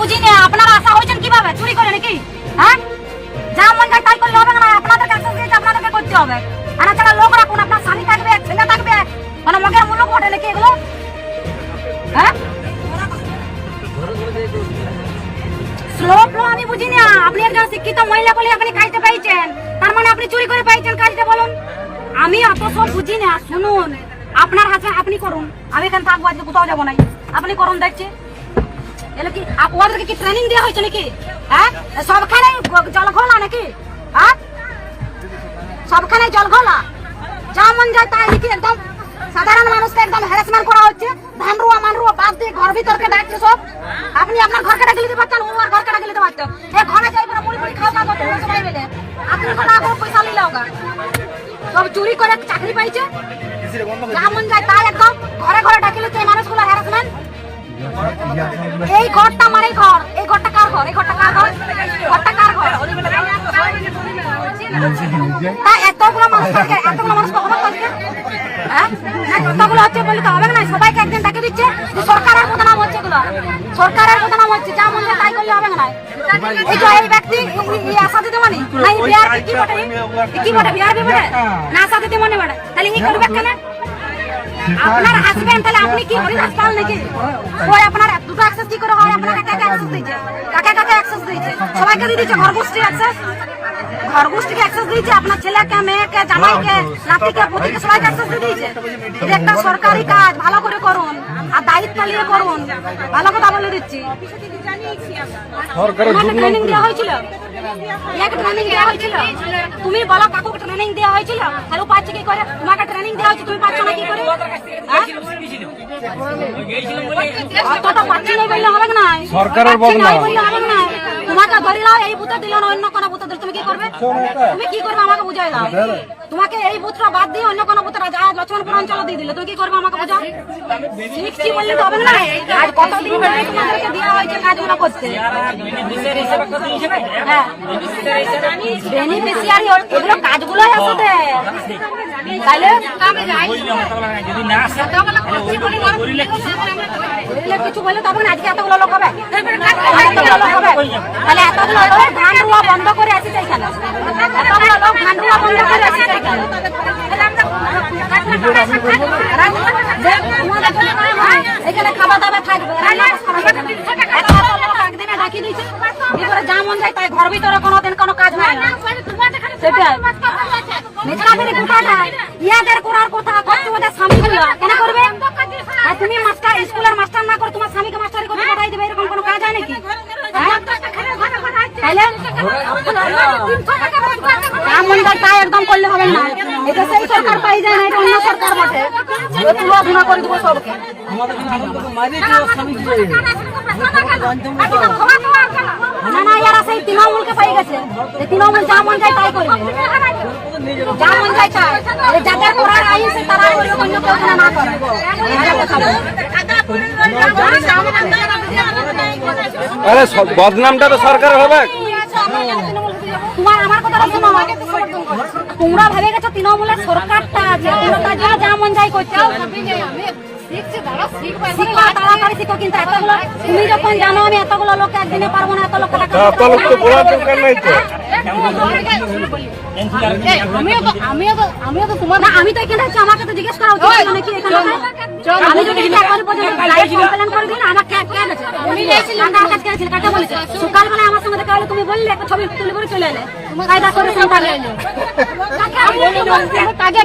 বুঝি না আপনারা আশা হয়েছেন কিভাবে চুরি করে নাকি? হ্যাঁ, যা মন যায় তাই করলে হবে না, আপনাদের কাছে দিয়েছে আপনাদেরকে করতে হবে। আর তাছাড়া লোক রাখুন, আপনার স্বামী থাকবে, ছেলে থাকবে, মানে মগের মূল্য ঘটে নাকি এগুলো? হ্যাঁ, স্লো আমি বুঝি না। আপনি একজন শিক্ষিত মহিলা বলে আপনি খাইতে পাইছেন, তার মানে আপনি চুরি করে পাইছেন কাজটা বলুন? আমি অত সব বুঝি না। শুনুন, আপনার হাতে আপনি করুন, আমি এখানে থাকবো, আজকে কোথাও যাবো নাই। আপনি করুন, দেখছি এলে কি ওদেরকে কি ট্রেনিং দেওয়া হয়েছে নাকি? হ্যাঁ, সবখানে জল ঘোলা নাকি? হ্যাঁ, সবখানে জল ঘোলা, যা মন যায় তাই নাকি? একদম সাধারণ মানুষকে একদম হ্যারাসমেন্ট করা হচ্ছে। ধানরুয়া মানরুয়া বাদ দিয়ে ঘর ভিতরকে ডাকছে সব। আপনি আপনার ঘরকে ডাকে দিতে পারতেন, ও আর ঘরকে ডাকে দিতে পারতেন। এই ঘরে যাই না, মুড়ি মুড়ি খাওয়া দাওয়া করতে সবাই মিলে। আপনি তো না করে পয়সা নিলে হোক, সব চুরি করে চাকরি পাইছে, যা মন যায় তাই একদম ঘরে ঘরে ডাকে দিচ্ছে এই মানুষগুলো হ্যারাসমেন্ট। এই ঘরটা মানে ঘর, এই ঘরটা কার ঘর? এই ঘরটা কার ঘর? ঘরটা কার ঘর? এতগুলো মানুষ থাকে, এতগুলো মানুষ কখনো করছে? হ্যাঁ, এতগুলো হচ্ছে বলে তো হবে না। সবাইকে একদিন ডাকে দিচ্ছে, সরকারের বদনাম হচ্ছে, এগুলো সরকারের বদনাম হচ্ছে, যা মন যায় তাই করলে হবে না। এই যে এই ব্যক্তি আশা দিতে মানে না, বিহার কি বটে, কি বটে বিহার বটে না, আশা দিতে মনে বটে, তাহলে ই করবে কেন? আপনার হাসবেন্ড, তাহলে আপনি কি হরি হাসপাতাল নাকি? ওই আপনার দুটো অ্যাক্সেস কি করে হয়? আপনার কাকে অ্যাক্সেস দিয়েছে? কাকে কাকে অ্যাক্সেস দিয়েছে? সবাইকে দিয়ে দিয়েছে, ঘরগোষ্ঠীর অ্যাক্সেস, ঘরগোষ্ঠীকে অ্যাক্সেস দিয়েছে, আপনার ছেলেকে, মেয়েকে, জামাইকে, নাতিকে, পুতিকে সবাইকে অ্যাক্সেস দিয়ে দিয়েছে। এটা একটা সরকারি কাজ, ভালো করে করুন আর দায়িত্ব নিয়ে করুন, ভালো কথা বলে দিচ্ছি। ট্রেনিং দেওয়া হয়েছিল, ট্রেনিং দেওয়া হয়েছিল, তুমি বলো কাকুকে ট্রেনিং দেওয়া হয়েছিল, তাহলে পাচ্ছে কি করে? তোমাকে ট্রেনিং দেওয়া হয়েছে, তুমি পাচ্ছ না কি করে? অতটা পাচ্ছি না বললে হবে না, সরকারের বদনাম হবে না। তোমাকে ধরে নাও, এই বুথে দিল না, অন্য কোনো বুথে দিল, তুমি কি করবে? তুমি কি করবে আমাকে বুঝাই দাও। তোমাকে এই বুথটা বাদ দিয়ে অন্য কোনো বুথে লক্ষ্মণপুর অঞ্চল দিয়ে দিলে, তুমি কি করবে আমাকে বুঝাও। শিখছি বললে তো হবে না। আর কতদিন ধরে তোমাদেরকে দেওয়া হয়েছে কাজগুলো করতে? হ্যাঁ, বেনিফিশিয়ারি এগুলো কাজগুলোই আসতে, তাইলে কিছু বলে তবে না। আজকে এতগুলো লোক হবে, তাহলে এতগুলো লোক ধান রুয়া বন্ধ করে আসিছে এখানে, এতগুলো লোক ধান রুয়া বন্ধ করে আসিছে এখানে। এখানে খাওয়া দাওয়া থাকবে, একদিনে ডাকি দিয়েছে, যা মন যায় তাই। ঘর ভিতরে কোনোদিন কোনো কাজ হয় না, সেটাই ইয়াদের করার কথা। ওদের স্বামীগুলো কেন করবে? আর তুমি মাস্টার, স্কুলের মাস্টার না করে তোমার স্বামীকে মাস্টারি করতে পাঠাই দেবে, এরকম কোনো কাজ হয় নাকি? তাই একদম করলে হবে না। এটা সেই সরকার পাই যায় না, এটা অন্য সরকার বটে। তুলা করে দেবো সবকে। না না, এরা সেই তৃণমূলকে পাই গেছে, তৃণমূল যা মন যায় তাই করবে, যা মন যায় তাই। যাদের করার আইন তারা অন্য কেউ না করে। আরে বদনামটা তো সরকার হবে। তোমার আমার কথাটা শোনো, তোমরা ভেবে গেছো তৃণমূলের সরকারটা আছে, তার জন্য যা মন যায় করছে। তাড়াতাড়ি শিখো, কিন্তু এতগুলো তুমি যখন জানো আমি এতগুলো লোক একদিনে পারবো না, এত লোক টাকা আমিও তো তোমার না, আমি তো এখানে আছি, আমাকে তো জিজ্ঞেস করা উচিত নাকি? আমি যদি এখন পর্যন্ত কমপ্লেন করে দিই না, আমার কাকে বলেছে সকালবেলায় আমার সঙ্গে দেখা হলে তুমি বললে একটা ছবি তুলে করে চলে এলে, কায়দা করে সন্তান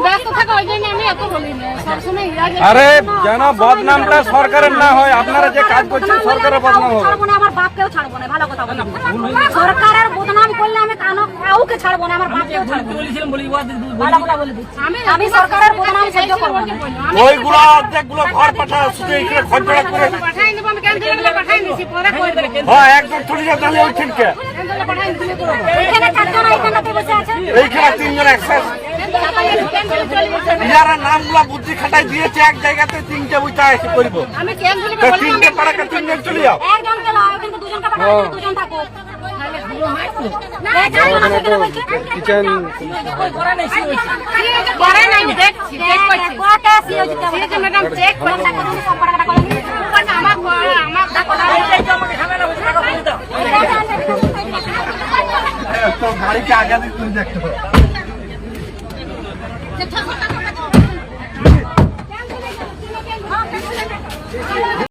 ব্যস্ত থাকা, ওই জন্য আমি এত বলি না সবসময়। আরে যেন বদনামটা সরকারের না হয়, আপনারা যে কাজ করছেন সরকারের বদনাম হবে। ছাড়বো না, আমার বাপকেও ছাড়বো না, ভালো কথা বলি। সরকারের বদনাম করলে আমি কাউকে ছাড়বো না, আমার বাপকেও ছাড়বো না, ভালো কথা বলে দিচ্ছি। আমি সরকারের বদনাম সহ্য করবো না। ওইগুলো অর্ধেকগুলো ঘর পাঠায়, শুধু এখানে খরচড়া করে পাঠাই দেবো, আমি ক্যান্সেল পাঠাই দিছি, পরে কই দেব। হ্যাঁ, একদম তুলে যাও, তাহলে ওই ঠিককে এখানে চারজন, এখানে বসে আছে, এইখানে তিনজন অ্যাক্সেস, যারা নামগুলা বুদ্ধি খাটাই দিয়েছে এক জায়গাতে তিনটে বুঝতে এসে করব। আমি ক্যান্সেল তিনটে পাড়াকে তিনজন চলে যাও, একজনকে লাও, কিন্তু দুজনকে পাঠাও, দুজন থাকুক। কিচেন করে নাই, দেখছি, চেক করছি, কোটা সিও ম্যাডাম চেক করছে, আমার দেখো, আমার तो गाड़ी के आगे भी तुम देखते हो